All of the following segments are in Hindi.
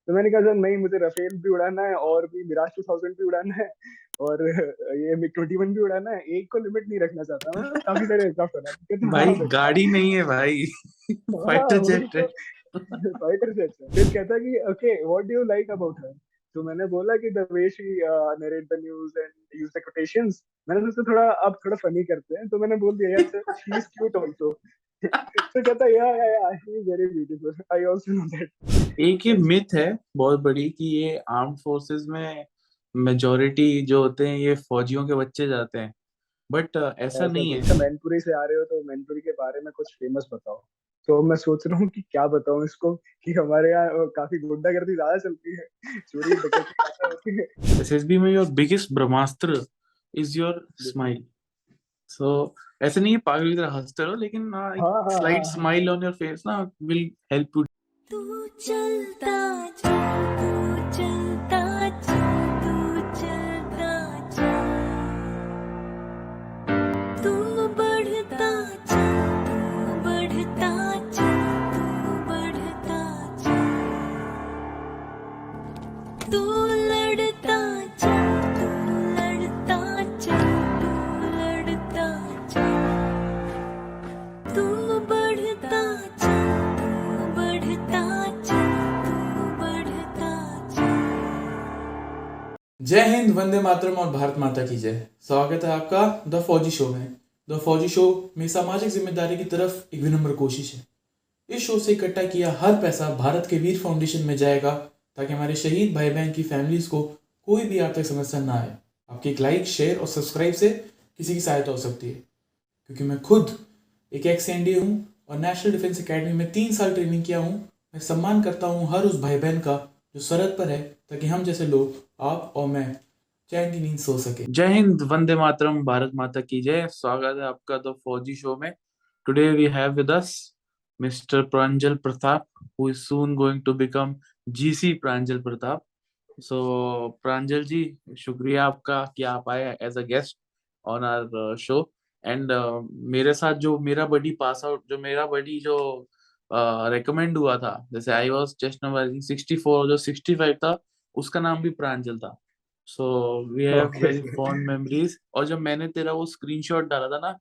तो मैंने कहा सर नहीं, मुझे राफेल भी उड़ाना है और भी मिराज 2000 भी उड़ाना है और ये मिग 21 भी उड़ाना है, एक को लिमिट नहीं रखना चाहता मैं, काफी सारे एयरक्राफ्ट उड़ाना है। कहते भाई हाँ बेटा। गाड़ी नहीं है भाई, हाँ फाइटर वही जेट है। तो, फाइटर जेट है। फिर कहता कि okay what do you like about her. तो मैंने बोला कि the way she narrate the news and use the quotations. मैंने सोचा थोड़ा अब थोड़ा फनी करते हैं, तो मैंने बोल दिया यार शी इज क्यूट आल्सो। तो कहता या she is very beautiful, I also know that. एक ये बस मिथ है बहुत बड़ी कि ये आर्म फोर्सेस में मेजोरिटी जो होते हैं ये फौजियों के बच्चे जाते हैं, बट ऐसा ऐसा नहीं कुछ, है। अच्छा मैनपुरी से आ रहे हो तो मैनपुरी के बारे में कुछ फेमस बताओ। तो मैं सोच रहा हूँ कि क्या बताऊं इसको, कि हमारे यहाँ काफी गुंडागर्दी ज्यादा चलती है, चोरी डकैती ज्यादा होती है। एसएसबी में your biggest brahmastra is your smile. So ऐसे नहीं है पागल की तरह हंसते रहो, लेकिन एक हाँ हाँ स्लाइट हाँ हाँ हाँ। स्माइल ऑन योर फेस ना विल हेल्प यू। तू चलता जा, तू चलता जा, तू चलता जा, तू बढ़ता जा, तू बढ़ता जा, तू बढ़ता जा, तू लड़ता जा, तू लड़ता जा, तू लड़ता जा, तू बढ़ता जा, तू बढ़ता जा, तू बढ़ता जा। जय हिंद, वंदे मातरम और भारत माता की जय। स्वागत है आपका द फौजी शो में। द फौजी शो में सामाजिक जिम्मेदारी की तरफ एक विनम्र कोशिश है। इस शो से इकट्ठा किया हर पैसा भारत के वीर फाउंडेशन में जाएगा, ताकि हमारे शहीद भाई बहन की फैमिलीज को कोई भी आर्थिक समस्या ना आए। आपकी एक लाइक, शेयर और सब्सक्राइब से किसी की सहायता हो सकती है, क्योंकि मैं खुद एक एक्स एनडीए हूँ और नेशनल डिफेंस एकेडमी में 3 साल ट्रेनिंग किया हूँ। मैं सम्मान करता हूँ हर उस भाई बहन का जो सरहद पर है, ताकि हम जैसे लोग, आप और मैं, चैन की नींद सो सके। जय हिंद, वंदे मातरम, भारत माता की जय। स्वागत है आपका द फौजी शो में। Today we have with us mister Pranjal Pratap, who is soon going to become GC Pranjal Pratap. So Pranjal ji, शुक्रिया आपका कि आप आए as a guest on our show. And मेरे साथ जो मेरा बडी पास आउट, जो मेरा बडी जो रिकमेंड हुआ था, जैसे आई वाज जस्ट नंबर 64, जो 65 था उसका नाम भी प्रांजल था। So we have okay. Very fond memories. और जब मैंने तेरा वो स्क्रीनशॉट डाला था ना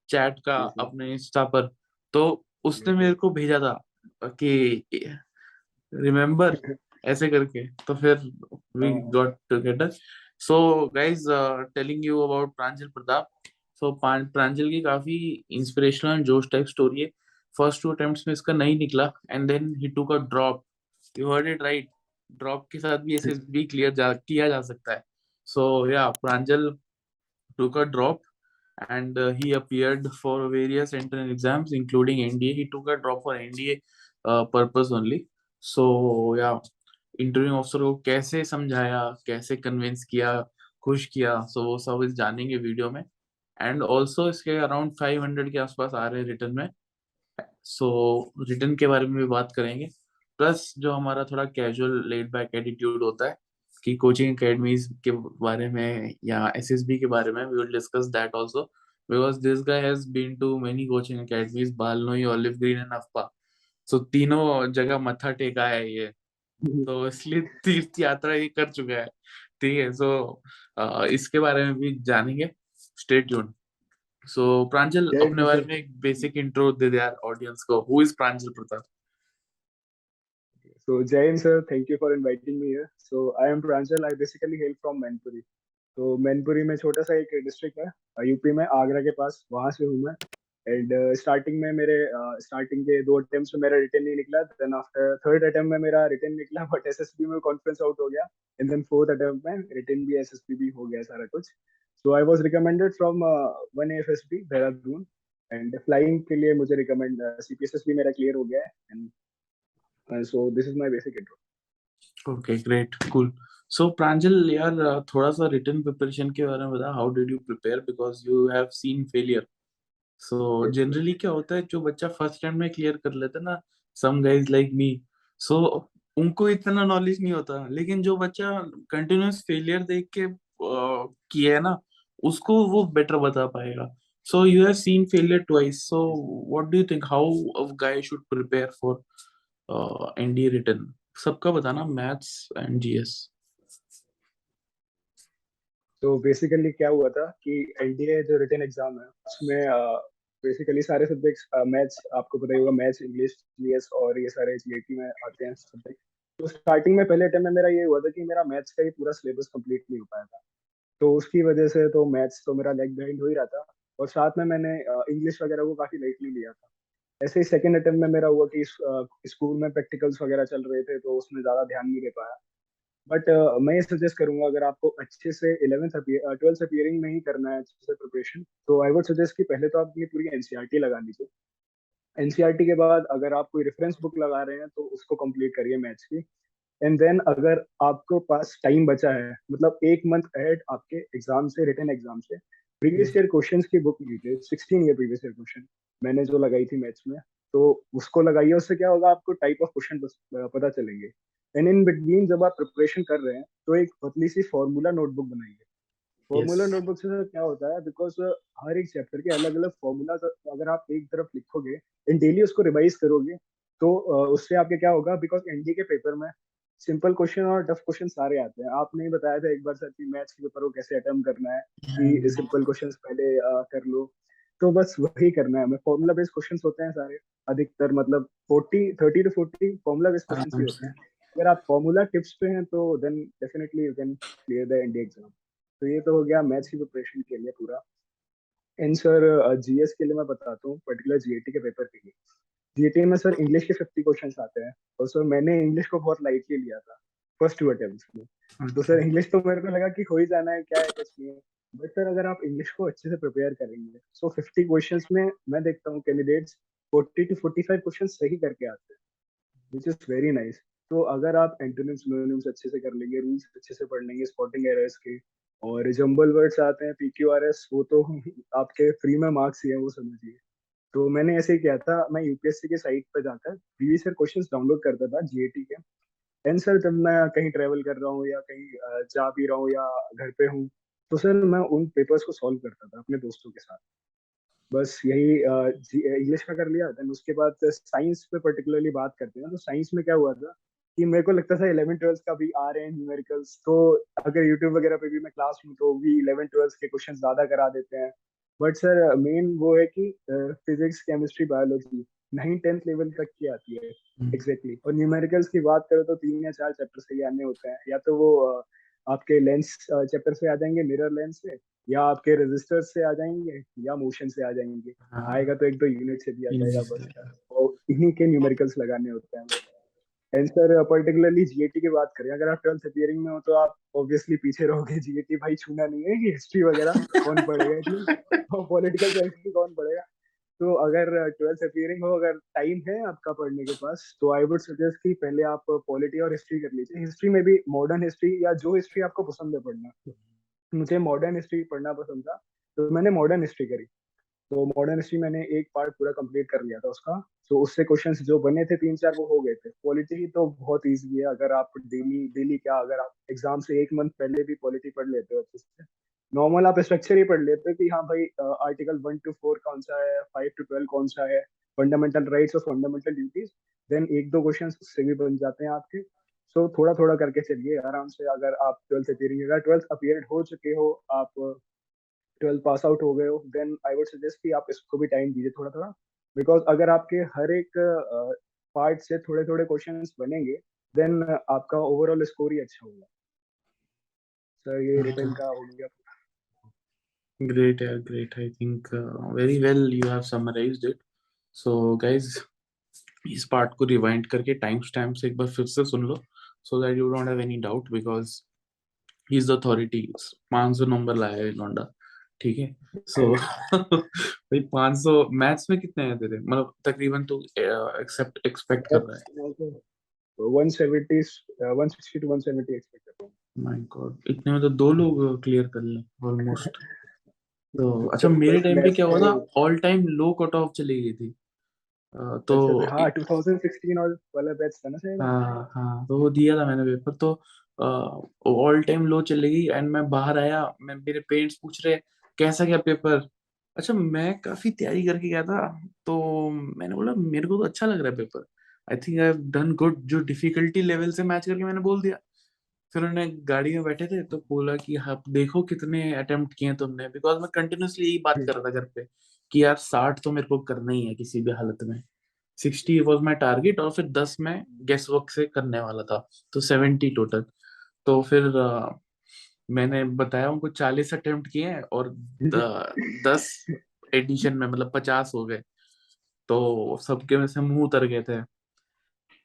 चैट का अपने इंस्टा पर, तो उसने मेरे को भेजा था कि रिमेम्बर ऐसे करके, तो फिर we got together. So guys, telling you about Pranjal Pratap. So Pranjal की काफी इंस्पिरेशनल एंड जोश टाइप स्टोरी है। फर्स्ट 2 अटेम्प्ट्स में इसका नहीं निकला, and then he took a drop. You heard it right, drop के साथ भी एसएसबी किया जा सकता है। सो या प्रांजल took a drop, and he appeared for various entrance exams including NDA. He took a drop for NDA purpose only. So yeah, interview officer को कैसे समझाया, कैसे कन्विंस किया, खुश किया, सो वो सब इस जानेंगे वीडियो में। एंड ऑल्सो इसके अराउंड 500 के आसपास आ रहे हैं रिटर्न में, सो रिटर्न के बारे में भी बात करेंगे। प्लस जो हमारा थोड़ा कैजुअल लेड बैक एटीट्यूड होता है कि कोचिंग एकेडमीज के बारे में या एसएसबी के बारे में, we will discuss that also, because this guy has been to many coaching academies, बालनोई, ऑलिव ग्रीन एंड अफपा। सो तीनों जगह मत्था टेका है ये, तो इसलिए तीर्थ यात्रा ये कर चुका है। ठीक है, सो इसके बारे में भी जानेंगे। Stay tuned. सो प्रांजल, जय अपने हिंद बारे सर। में एक बेसिक इंट्रो दे दे यार ऑडियंस को, who is Pranjal Pratap. So Jain sir, thank you for inviting me here. So I am Pranjal. I basically hail from Mainpuri. तो मैनपुरी में छोटा सा एक डिस्ट्रिक्ट है यूपी में, आगरा के पास, वहां से हूँ मैं। एंड स्टार्टिंग में मेरे स्टार्टिंग के 2 अटेम्प्ट्स में मेरा रिटर्न नहीं निकला, देन आफ्टर थर्ड अटेम्प्ट में मेरा रिटर्न निकला, बट एसएसबी में कॉन्फ्रेंस आउट हो गया। एंड देन फोर्थ अटेम्प्ट में रिटर्न भी एसएसबी भी हो गया सारा कुछ। So I was recommended from 1 AFSB Dehradun, and flying के लिए मुझे रिकमेंड, सीपीएसएस भी मेरा क्लियर हो गया है। And so this is my basic intro. Okay, great, cool. So Pranjal यार, थोड़ा सा रिटर्न प्रिपरेशन के बारे में बता। How did you prepare, because you have seen failure. So generally क्या होता है, जो बच्चा फर्स्ट टाइम में क्लियर कर लेता है ना, सम गाइज लाइक मी, सो उनको इतना नॉलेज नहीं होता, लेकिन जो बच्चा कंटिन्यूअस फेलियर देख के किया है ना, उसको वो बेटर बता पाएगा। So you have seen failure twice, so what do you think how a guy should prepare for NDA return? सबका बताना, मैथ्स एंड जीएस। तो बेसिकली क्या हुआ था कि एनडीए जो रिटन एग्जाम है उसमें बेसिकली सारे सब्जेक्ट्स, मैथ्स आपको पता ही होगा, मैथ्स, इंग्लिश, जीएस और ये सारे जीएटी में आते हैं सब्जेक्ट। तो स्टार्टिंग में पहले अटेम्प्ट में मेरा ये हुआ था कि मेरा मैथ्स का ही पूरा सिलेबस कंप्लीट नहीं हो पाया था। तो उसकी वजह से तो मैथ्स तो मेरा लेग बिहाइंड हो ही रहा था। और साथ में मैंने इंग्लिश वगैरह को काफी लाइटली लिया था। ऐसे ही सेकंड अटेम्प्ट में मेरा हुआ कि स्कूल में प्रैक्टिकल्स वगैरह चल रहे थे तो उसमें ज्यादा ध्यान नहीं दे पाया। बट मैं ये सजेस्ट करूंगा, अगर आपको अच्छे से 12th अपीयरिंग में ही करना है अच्छे से प्रिपरेशन, तो आई वुड सजेस्ट कि पहले तो आप ये पूरी एनसीईआरटी लगा लीजिए। एनसीईआरटी के बाद अगर आप कोई रेफरेंस बुक लगा रहे हैं तो उसको कंप्लीट करिए मैथ्स की। एंड देन अगर आपको पास टाइम बचा है, मतलब एक मंथ अहेड आपके एग्जाम से, रिटन एग्जाम से, प्रीवियस ईयर क्वेश्चंस की बुक लीजिए, 16 ईयर प्रीवियस ईयर क्वेश्चन मैंने जो लगाई थी मैथ्स में। तो उसको लगाइए, उससे क्या होगा, आपको टाइप ऑफ क्वेश्चन पता चलेंगे। एंड इन बिटवीन जब आप प्रिपरेशन कर रहे हैं तो एक पतली सी फॉर्मूला नोटबुक बनाइए। यस। फॉर्मूला नोटबुक से सर क्या होता है, बिकॉज हर एक चैप्टर के अलग अलग फॉर्मूला अगर आप एक तरफ लिखोगे एंड डेली उसको रिवाइज करोगे, तो उससे आपके क्या होगा, बिकॉज एनडी के पेपर में सिंपल क्वेश्चन और टफ क्वेश्चन सारे आते हैं। आपने ही बताया था एक बार सर कि मैथ्स के पेपर को कैसे अटेम्प्ट करना है, कि सिंपल क्वेश्चन पहले कर लो। तो बस वही करना है हमें। फॉर्मूला बेस्ड क्वेश्चंस होते हैं सारे, अधिकतर मतलब 30 to 40 फॉर्मूला बेस्ड क्वेश्चंस ही आराम होते से। हैं। अगर आप फॉर्मूला टिप्स पे हैं तो then definitely you can clear the ND exam. तो ये तो हो गया मैथ्स की प्रिपरेशन के लिए पूरा। एंड सर जीएस के लिए मैं बताता हूँ, पर्टिकुलर जीएटी के पेपर के लिए। जीएटी में सर इंग्लिश के 50 क्वेश्चन आते हैं, और सर मैंने इंग्लिश को बहुत लाइटली लिया था फर्स्ट 2 अटेम्प्ट में। तो अच्छा। सर इंग्लिश तो मेरे को लगा कि हो ही जाना है, क्या है, कुछ नहीं है। बट सर अगर आप इंग्लिश को अच्छे से प्रिपेयर करेंगे, सो 50 क्वेश्चंस में मैं देखता हूँ कैंडिडेट्स 40 to 45 क्वेश्चन सही करके आते हैं, विच इज वेरी नाइस। तो अगर आप एंटोनिम्स सिनोनिम्स अच्छे से कर लेंगे, रूल्स अच्छे से पढ़ लेंगे स्पॉटिंग एरर्स के, और जंबल वर्ड्स आते हैं पीक्यूआरएस, वो तो आपके फ्री में मार्क्स ही है, वो समझिए। तो मैंने ऐसे ही किया था, मैं यूपीएससी के साइट पर जाकर प्रीवियस ईयर क्वेश्चंस डाउनलोड करता था जीएटी के। एंड सर जब मैं कहीं ट्रेवल कर रहा हूँ या कहीं जा भी रहा हूँ या घर पे हूँ, तो सर मैं उन पेपर्स को सॉल्व करता था अपने दोस्तों के साथ। बस यही इंग्लिश का कर लिया। देन उसके बाद साइंस पे पर्टिकुलरली बात करते हैं, तो साइंस में क्या हुआ था कि मेरे को लगता था 11th 12th का भी आ रहे हैं न्यूमेरिकल्स, तो अगर यूट्यूब वगैरह पे भी मैं क्लास हूँ तो भी 11th 12th के क्वेश्चन ज्यादा करा देते हैं। बट सर मेन वो है कि physics, chemistry, biology 9th 10th level तक की आती है एग्जैक्टली। और न्यूमेरिकल्स की बात करें तो 3 या 4 चैप्टर से ही आने होते हैं, या तो वो आपके लेंस चैप्टर से आ जाएंगे, मिरर लेंस से, या आपके रेजिस्टर से आ जाएंगे, या मोशन से आ जाएंगे। हाँ। आएगा तो 1 2 यूनिट से भी आ जाएगा बस। इनसे। और इन्हीं के न्यूमेरिकल्स लगाने होते हैं बस। एंड सर पर्टिकुलरली जीएटी की बात करें, अगर आप 12th अपियरिंग में हो तो आप ऑब्वियसली पीछे रहोगे, जीएटी भाई छूना नहीं है, कि हिस्ट्री वगैरह कौन पढ़ेगा इतनी, और पॉलिटिकल साइंस भी कौन पढ़ेगा। तो अगर 12th अपियरिंग हो, अगर टाइम है आपका पढ़ने के पास, तो आई वुड सजेस्ट कि पहले आप पॉलिटी और हिस्ट्री कर लीजिए। हिस्ट्री में भी मॉडर्न हिस्ट्री, या जो हिस्ट्री आपको पसंद है पढ़ना। मुझे मॉडर्न हिस्ट्री पढ़ना पसंद था, तो मैंने मॉडर्न हिस्ट्री करी। तो मॉडर्न हिस्ट्री मैंने एक पार्ट पूरा कंप्लीट कर लिया था उसका। तो उससे क्वेश्चंस जो बने थे 3 4 वो हो गए थे। पॉलिटी तो बहुत इजी है, अगर आप डेली डेली क्या, अगर आप एग्जाम से एक मंथ पहले भी पॉलिटी पढ़ लेते हो अच्छे से, नॉर्मल आप स्ट्रक्चर ही पढ़ लेते हो कि हाँ भाई आर्टिकल 1 to 4 कौन सा है, 5 to 12 कौन सा है, फंडामेंटल राइट्स और फंडामेंटल ड्यूटीज, देन एक दो क्वेश्चन उससे भी बन जाते हैं आपके। सो थोड़ा थोड़ा करके चलिए आराम से। अगर आप 12th अपियरिंग, अगर 12th अपियर्ड हो चुके हो आप, 12 पास आउट हो गए हो, देन आई वुड सजेस्ट कि आप इसको भी टाइम दीजिए थोड़ा थोड़ा। बिकॉज अगर आपके हर एक पार्ट से थोड़े थोड़े क्वेश्चंस बनेंगे, देन आपका ओवरऑल स्कोर ही अच्छा होगा। सर ये रिटर्न का हो गया। Great, yeah, great. I think very well you have summarized it. So guys, इस पार्ट को रिवाइंड करके टाइम स्टैम्प से एक बार फिर से सुन लो, so that you don't have any doubt, because he is the authority. 500 number लाया है लौंडा, ठीक है। सो भाई 500 मैथ्स में कितने हैं तेरे, मतलब तकरीबन तू एक्सपेक्ट कर रहा है? 170, 160 to 170 एक्सपेक्ट करता हूँ। माय गॉड, इतने में तो 2 लोग क्लियर कर लें ऑलमोस्ट। तो अच्छा, सर मेरे बस टाइम पे मैथ्स क्या हुआ था, में। ऑल टाइम लो कट ऑफ चली गई थी। तो अच्छा सर, हाँ 2016 और वाला बैच था ना शायद आपका। हाँ हाँ, तो वो दिया था मैंने पेपर, तो ऑल टाइम लो चलेगी। एंड मैं बाहर आया, मैं मेरे पेरेंट्स पूछ रहे कैसा गया पेपर। अच्छा, मैं काफी तैयारी करके गया था, तो मैंने बोला मेरे को तो अच्छा लग रहा है paper. I think I have done good, जो डिफिकल्टी लेवल से मैच करके मैंने बोल दिया। फिर उन्होंने गाड़ी में बैठे थे तो बोला कि हाँ देखो कितने अटेम्प्ट किए तुमने, बिकॉज मैं कंटिन्यूसली यही बात कर रहा था घर पे कि यार 60 तो मेरे को करना ही है किसी भी हालत में। 60 वॉज माई टारगेट, और फिर 10 में गेस वर्क से करने वाला था, तो 70 टोटल। तो फिर मैंने बताया उनको 40 अटेम्प्ट किए हैं और 10 एडिशन में मतलब 50 हो गए। तो सबके में से मुंह उतर गए थे।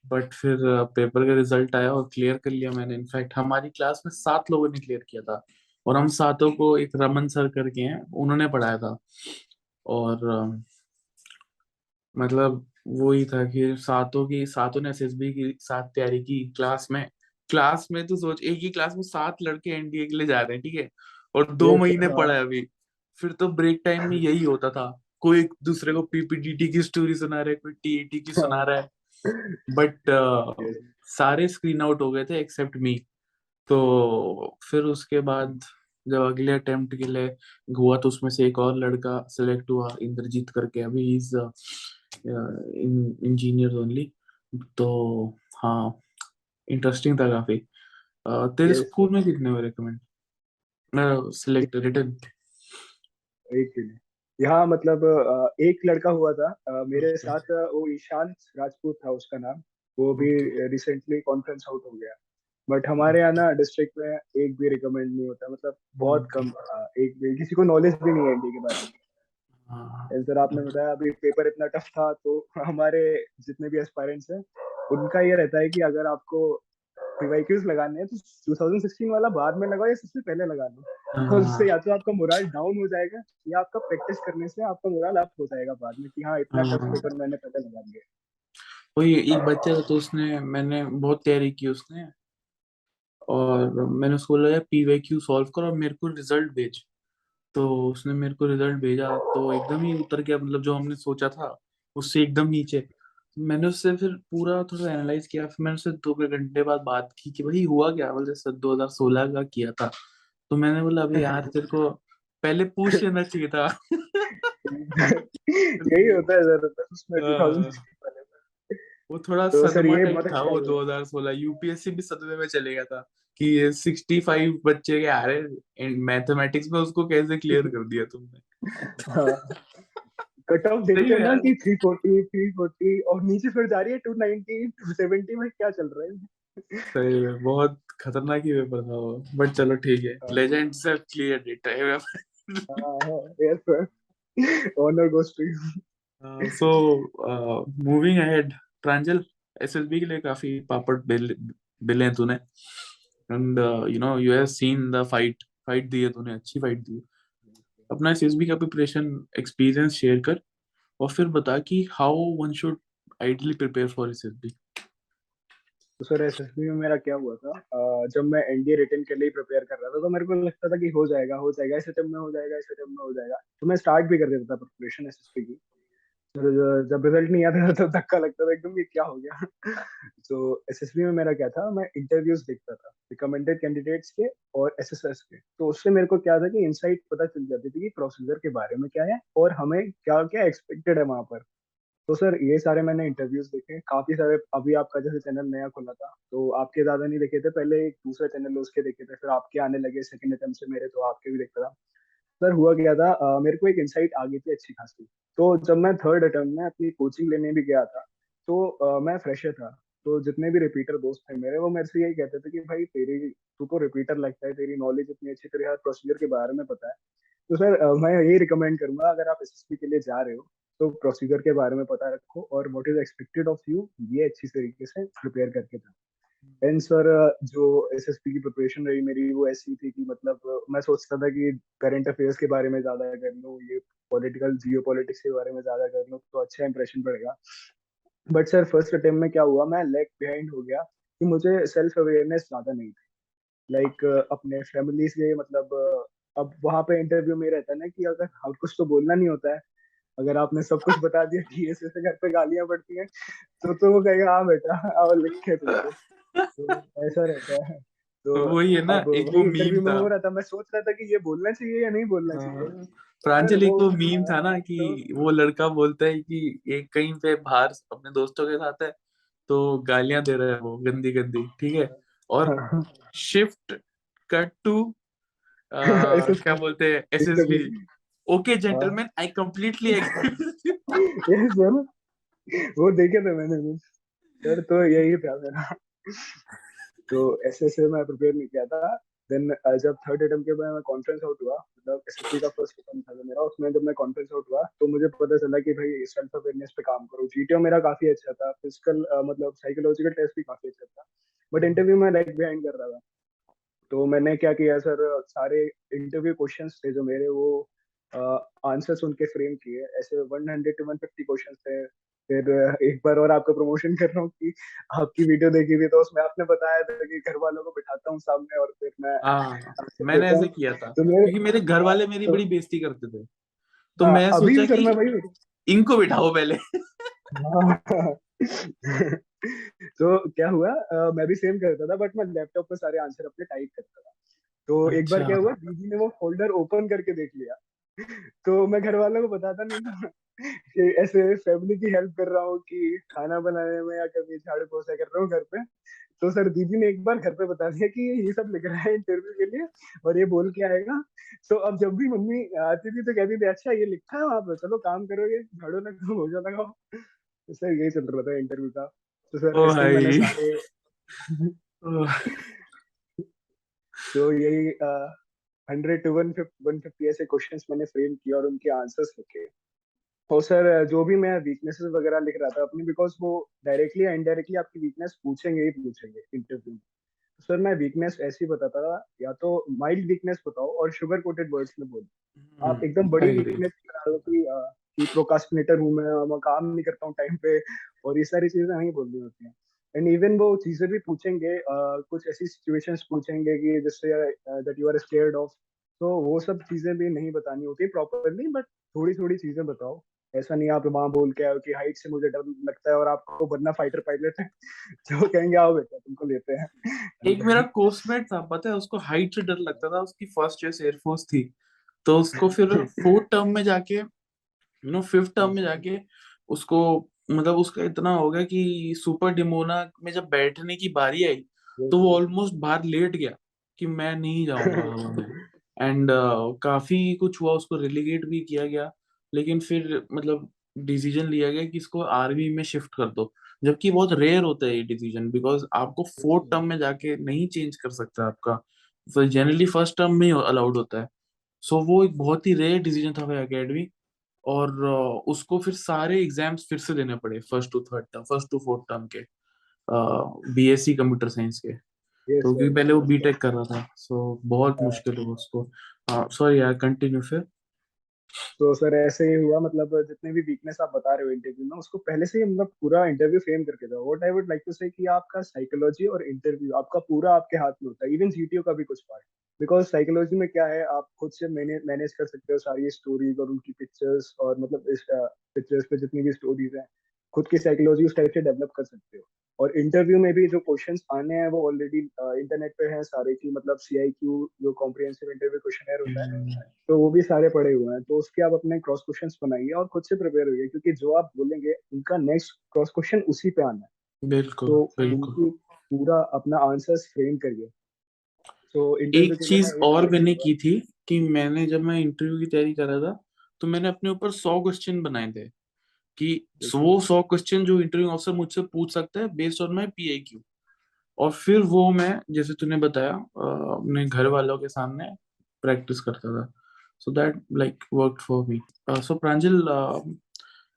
बट फिर पेपर का रिजल्ट आया और क्लियर कर लिया मैंने। इनफैक्ट हमारी क्लास में 7 लोगों ने क्लियर किया था, और हम सातों को एक रमन सर करके हैं उन्होंने पढ़ाया था। और मतलब वो ही था कि सातों ने एसएसबी की साथ तैयारी की क्लास में तो सोच, एक ही क्लास में 7 लड़के एनडीए के लिए जा रहे हैं, ठीक है, और 2 महीने हाँ पढ़ा है अभी। फिर तो ब्रेक टाइम में यही होता था, कोई एक दूसरे को पीपीटीटी की स्टोरी सुना रहा है, कोई टीईटी की सुना रहा है। बट yes, सारे स्क्रीन आउट हो गए थे एक्सेप्ट मी। तो फिर उसके बाद जब अगले अटेम्प्ट के लिए हुआ तो उसमें से एक और लड़का सिलेक्ट हुआ, इंद्रजीत करके, अभी इज इंजीनियर ओनली। तो हाँ, इंटरेस्टिंग था काफी। तेरे yes. स्कूल में कितने हुए रिकमेंड सिलेक्ट रिटर्न? एक मिनट। यहाँ मतलब एक लड़का हुआ था मेरे ओके साथ, वो ईशांत राजपूत था उसका नाम। वो भी ओके रिसेंटली कॉन्फ्रेंस आउट हो गया। बट हमारे यहाँ ना डिस्ट्रिक्ट में एक भी रिकमेंड नहीं होता, मतलब बहुत ओके। कम। एक भी किसी को नॉलेज भी नहीं है इंडिया के बारे में। हाँ जैसे सर आपने बताया अभी पेपर इतना टफ था, तो हमारे जितने भी एस्पायरेंट्स हैं उनका ये रहता है कि अगर आपको पीवाईक्यूज लगाने हैं तो 2016 वाला बाद में लगाओ या सबसे पहले लगा लो। बिकॉज हाँ उससे या तो आपका मोरल डाउन हो जाएगा, या आपका प्रैक्टिस करने से आपका मोरल अप हो जाएगा बाद में कि हाँ इतना टफ हाँ। पेपर मैंने पहले लगा लिया। वही एक बच्चा था तो उसने, मैंने बहुत तैयारी की उसने, और मैंने उसको बोला पीवाईक्यू सॉल्व कर और मेरे को रिजल्ट भेज। तो उसने मेरे को रिजल्ट भेजा तो एकदम ही उतर गया, मतलब जो हमने सोचा था उससे एकदम नीचे। मैंने उससे फिर पूरा थोड़ा एनालाइज किया, फिर मैंने उससे 2 घंटे बाद बात की कि भाई हुआ क्या, बोले सर 2016 का किया था। तो मैंने बोला अबे यार तेरे को पहले पूछ लेना चाहिए था। यही होता है ज्यादातर उसमें हाँ, 2016 वाले में। वो थोड़ा तो सर सदमा ये टाइप बहुत था अच्छा वो हुआ। 2016, यूपीएससी भी सदमे में चले गया था कि ये 65 बच्चे के आ रहे मैथमेटिक्स में, उसको कैसे क्लियर कर दिया तुमने। हाँ, कट ऑफ सही देखते हैं है ना यार। कि 340 340 और नीचे फिर जा रही है 290 270 में, क्या चल रहा है। सही है, बहुत खतरनाक ही पेपर था वो, बट चलो ठीक है, हाँ लेजेंड्स हैव क्लियर्ड इट। हाँ, yes sir, honour goes to you. So moving ahead, Pranjal, SSB के लिए काफी पापड़ बेले हैं तूने, and you have seen the fight, fight दी है तूने, अच्छी फाइट दी है। अपना एसएसबी का प्रिपरेशन एक्सपीरियंस शेयर कर, और फिर बता कि how one should ideally prepare for SSB. तो सर एसएसबी में मेरा क्या हुआ था, जब मैं एनडीए रिटन के लिए प्रिपेयर कर रहा था तो मेरे को लगता था कि हो जाएगा इस अटेम्प्ट में, हो जाएगा इस अटेम्प्ट में, हो जाएगा। तो मैं स्टार्ट भी कर देता था प्रिपरेशन एसएसबी की। तो जब रिजल्ट नहीं आता था तब धक्का लगता था एकदम, ये क्या हो गया। तो एसएसबी में मेरा क्या था, मैं इंटरव्यूज देखता था रिकमेंडेड कैंडिडेट्स के और एसएसएस के। तो उससे मेरे को क्या था कि इनसाइट पता चल जाती थी कि प्रोसीजर के बारे में क्या है और हमें क्या क्या एक्सपेक्टेड है वहां पर। तो सर ये सारे मैंने इंटरव्यूज देखे काफी सारे। अभी आपका जैसे चैनल नया खुला था तो आपके ज्यादा नहीं देखे थे, पहले एक दूसरा चैनल उसके देखे थे, फिर आपके आने लगे सेकंड अटेम्प्ट से मेरे, तो आपके भी देखता था। सर हुआ क्या था, मेरे को एक इंसाइट आ गई थी अच्छी खासी। तो जब मैं थर्ड अटेम्प्ट में अपनी कोचिंग लेने भी गया था तो मैं फ्रेशर था। तो जितने भी रिपीटर दोस्त थे मेरे, वो मेरे से यही कहते थे कि भाई तेरी, तू तो रिपीटर लगता है, तेरी नॉलेज इतनी अच्छी, तेरे हर प्रोसीजर के बारे में पता है। तो सर मैं यही रिकमेंड करूंगा, अगर आप एसएसबी के लिए जा रहे हो तो प्रोसीजर के बारे में पता रखो और what is expected of you, ये अच्छी तरीके से प्रिपेयर करके जाओ। एंड सर जो एसएसपी की प्रिपरेशन रही मेरी वो ऐसी थी कि मतलब मैं सोचता था कि करंट अफेयर्स के बारे में ज्यादा कर लूँ, ये पॉलिटिकल जियो पॉलिटिक्स के बारे में ज्यादा कर लूँ तो अच्छा इंप्रेशन पड़ेगा। बट सर फर्स्ट अटेम्प्ट में क्या हुआ, मैं लेग बिहाइंड हो गया कि मुझे सेल्फ अवेयरनेस ज्यादा नहीं थी। लाइक अपने फैमिली से मतलब अब वहां पे इंटरव्यू में रहता है ना कि अगर हर कुछ तो बोलना नहीं होता है। अगर आपने सब कुछ बता दिया कि ऐसे ऐसे घर पे गालियां पड़ती हैं, तो वो कहेगा हाँ बेटा आओ लिख के तुमको। तो ऐसा रहता है। तो वही है ना, अब एक वो वही मीम इंटरव्यू में था। हो रहा था, मैं सोच रहा था कि ये बोलना चाहिए या नहीं बोलना चाहिए। हाँ, सर प्रांजल, एक वो वो मीम था ना तो कि वो लड़का बोलता है कि एक कहीं पे बाहर अपने दोस्तों के साथ है, तो गालियां दे रहा है वो गंदी गंदी, ठीक है। और शिफ्ट कट टू क्या एसएसबी बोलते हैं, एसएसबी। इंटरव्यू। ओके हाँ gentleman, I completely agree. Yes sir, वो देखे थे मैंने भी सर, तो यही था मेरा। तो ऐसे से मैं प्रिपेयर नहीं किया था। देन जब थर्ड अटेम्प्ट के बाद मैं कॉन्फ्रेंस आउट हुआ, मतलब एसएसबी का फर्स्ट अटेम्प्ट था मेरा, उसमें जब मैं कॉन्फ्रेंस आउट हुआ तो मुझे पता चला कि भाई सेल्फ अवेयरनेस पे काम करो। जीटीओ मेरा काफी अच्छा था, फिजिकल मतलब साइकोलॉजिकल टेस्ट भी काफी अच्छा था, बट इंटरव्यू में लाइक बिहाइंड कर रहा था। तो मैंने क्या किया सर, सारे इंटरव्यू क्वेश्चंस थे जो मेरे, वो आंसर्स उनके फ्रेम किए। ऐसे 100 to 150 क्वेश्चंस थे। फिर एक बार और आपको प्रमोशन कर रहा हूँ कि आपकी वीडियो देखी थी, तो उसमें आपने बताया था कि घर वालों को बिठाता हूँ सामने और फिर मैं हाँ, आंसर मैंने देता ऐसे हूँ। किया था तो मेरे क्योंकि मेरे घर वाले मेरी तो बड़ी बेइज्जती करते थे। तो हाँ, मैं अभी सोचा भी सर कि मैं भाई। इनको बिठाओ पहले। हाँ। तो क्या हुआ, मैं भी सेम करता था, बट मैं लैपटॉप पे सारे आंसर अपने टाइप करता था। तो एक बार अच्छा। क्या हुआ, दीदी ने वो फोल्डर ओपन करके देख लिया। तो मैं घर वालों को बताता नहीं था कि ऐसे फैमिली की हेल्प कर रहा हूँ, कि खाना बनाने में या कभी झाड़ू पोछा कर रहा हूँ घर पे। तो सर दीदी ने एक बार घर पे बता दिया कि ये सब लिख रहा है इंटरव्यू के लिए और ये बोल के आएगा। तो अब जब भी मम्मी आती थी तो कहती थी, अच्छा ये लिखा है वहां पे, चलो काम करो, ये झाड़ू लगाओ, पोछा लगाओ। तो सर यही चल रहा था इंटरव्यू का। तो सर ओ ऐसे ही मैंने भाई। सारे ओ, तो यही 100 to 150 ऐसे क्वेश्चंस मैंने फ्रेम किया और उनके आंसर्स लिखे। और सर जो भी मैं वीकनेसेस वगैरह लिख रहा था अपनी, बिकॉज वो डायरेक्टली या इनडायरेक्टली आपकी वीकनेस पूछेंगे ही पूछेंगे इंटरव्यू में। तो सर मैं वीकनेस ऐसी बताता था, या तो माइल्ड वीकनेस बताओ और शुगर कोटेड वर्ड्स में बोलो। आप एकदम बड़ी भाई। वीकनेस बता दो कि प्रोकास्टिनेटर हूँ मैं काम नहीं करता हूँ टाइम पे, और ये सारी चीजें नहीं बोलनी होती हैं। एंड इवन वो चीजें भी पूछेंगे, कुछ ऐसी सिचुएशंस पूछेंगे कि जिससे that you are scared of. तो वो सब चीजें भी नहीं बतानी होती प्रॉपरली, बट थोड़ी थोड़ी चीजें बताओ। ऐसा नहीं आप वहां बोल के आओ कि हाइट से मुझे डर लगता है और आपको बनना फाइटर पायलट है। तो कहेंगे आओ बेटा तुमको लेते हैं। एक मेरा कोर्समेट था, पता है, उसको हाइट से डर लगता था। उसकी फर्स्ट चॉइस एयरफोर्स थी। तो उसको फिर फोर्थ टर्म में जाके, फिफ्थ टर्म में जाके उसको, मतलब उसका इतना हो गया कि सुपर डिमोना में जब बैठने की बारी आई तो वो ऑलमोस्ट बाहर लेट गया कि मैं नहीं जाऊंगा हवा में। एंड काफी कुछ हुआ, उसको रेलीगेट भी किया गया। लेकिन फिर मतलब डिसीजन लिया गया कि इसको आर्मी में शिफ्ट कर दो। जबकि बहुत रेयर होता है ये डिसीजन, बिकॉज आपको फोर्थ टर्म में जाके नहीं चेंज कर सकता आपका, तो जनरली फर्स्ट टर्म में ही अलाउड होता है। सो वो एक बहुत ही रेयर डिसीजन था भाई एकेडमी। और उसको फिर सारे एग्जाम्स फिर से देने पड़े, first to third term, first to fourth term के, बीएससी कंप्यूटर साइंस के। यस तो क्योंकि सर, पहले वो समझ गया। बीटेक कर रहा था, सो बहुत मुश्किल हुआ उसको। सॉरी यार, कंटिन्यू फिर। तो सर ऐसे ही हुआ, मतलब जितने भी वीकनेस आप बता रहे हो इंटरव्यू में, उसको पहले से ही मतलब पूरा इंटरव्यू फ्रेम करके जाओ। What I would like to say कि आपका साइकोलॉजी और इंटरव्यू आपका पूरा आपके हाथ में होता है, इवन जीटीओ का भी कुछ पार्ट। बिकॉज साइकोलॉजी में क्या है, आप खुद से मैनेज कर सकते हो सारी स्टोरीज और उनकी पिक्चर्स, और मतलब इस पिक्चर्स पे जितनी भी स्टोरीज हैं, खुद की साइकोलॉजी उस टाइप से डेवलप कर सकते हो। और इंटरव्यू में भी जो क्वेश्चंस आने हैं वो ऑलरेडी इंटरनेट पे हैं सारे की, मतलब सीआईक्यू जो कॉम्प्रिहेंसिव इंटरव्यू क्वेश्चन होता है, तो वो भी सारे पड़े हुए हैं। तो उसके आप अपने क्रॉस क्वेश्चंस बनाइए और खुद से प्रिपेयर होइए, क्योंकि जो आप बोलेंगे उनका नेक्स्ट क्रॉस क्वेश्चन उसी पे आना है। बिल्कुल तो बिल्कुल। उनकी पूरा अपना आंसर्स फ्रेम करिए। तो इंटरव्यू एक के लिए चीज मैं यही और सजेस्ट मैंने करूंगा। की थी कि मैंने, जब मैं इंटरव्यू की तैयारी कर रहा था, तो मैंने अपने ऊपर 100 क्वेश्चन बनाए थे कि जैसे वो 100 क्वेश्चन जो इंटरव्यू ऑफिसर मुझसे पूछ सकता है बेस्ड ऑन माई पीआईक्यू। और फिर वो मैं, जैसे तूने बताया, अपने घर वालों के सामने प्रैक्टिस करता था। So that like work for me. So Pranjal,